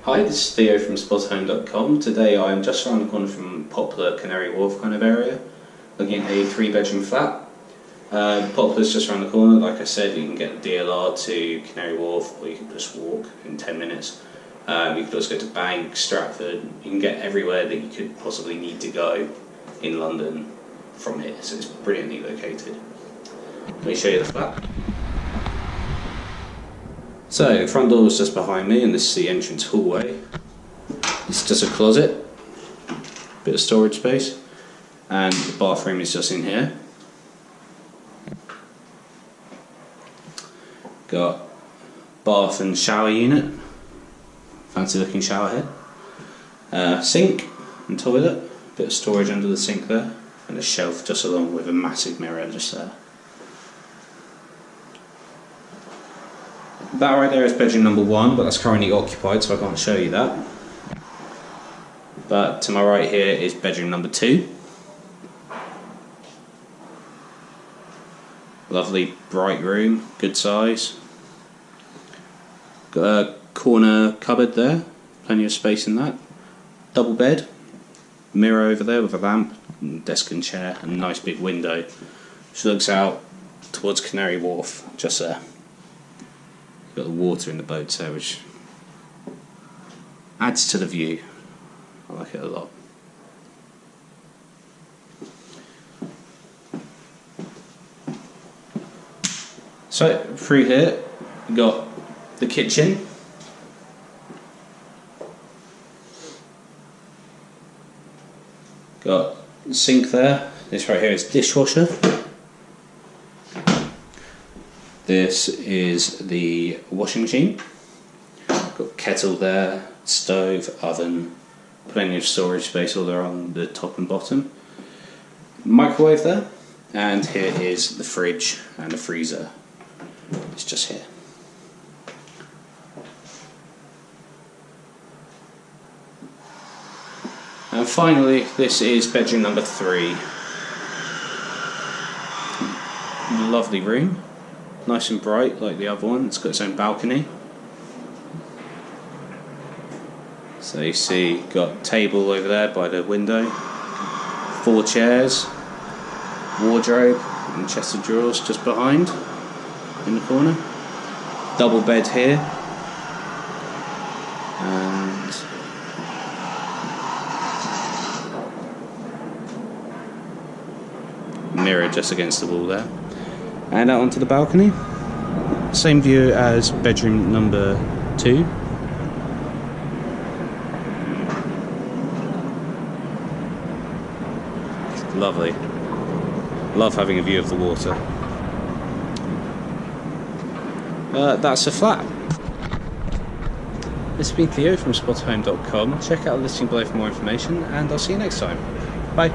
Hi, this is Theo from Spotahome.com. Today I am just around the corner from Poplar, Canary Wharf kind of area, looking at a 3-bedroom flat. Poplar's just around the corner. Like I said, you can get the DLR to Canary Wharf, or you can just walk in 10 minutes. You could also go to Bank, Stratford. You can get everywhere that you could possibly need to go in London from here, so it's brilliantly located. Let me show you the flat. So, the front door is just behind me, and this is the entrance hallway. It's just a closet, bit of storage space, and the bathroom is just in here. Got bath and shower unit, fancy looking shower head, sink and toilet, bit of storage under the sink there, and a shelf just along with a massive mirror just there. That right there is bedroom number 1, but that's currently occupied, so I can't show you that. But to my right here is bedroom number 2. Lovely bright room, good size. Got a corner cupboard there, plenty of space in that. Double bed, mirror over there with a lamp, and desk and chair, and a nice big window which looks out towards Canary Wharf, just there. Got the water in the boats there, which adds to the view. I like it a lot. So through here we've got the kitchen. Got the sink there. This right here is dishwasher. This is the washing machine. Got kettle there, stove, oven, plenty of storage space all there on the top and bottom. Microwave there, and here is the fridge and the freezer. It's just here. And finally, this is bedroom number 3. Lovely room. Nice and bright like the other one. It's got its own balcony. So you see, got table over there by the window, 4 chairs, wardrobe and chest of drawers just behind in the corner. Double bed here, and mirror just against the wall there. And out onto the balcony. Same view as bedroom number 2. It's lovely. Love having a view of the water. That's a flat. This has been Theo from Spotahome.com. Check out the listing below for more information, and I'll see you next time. Bye.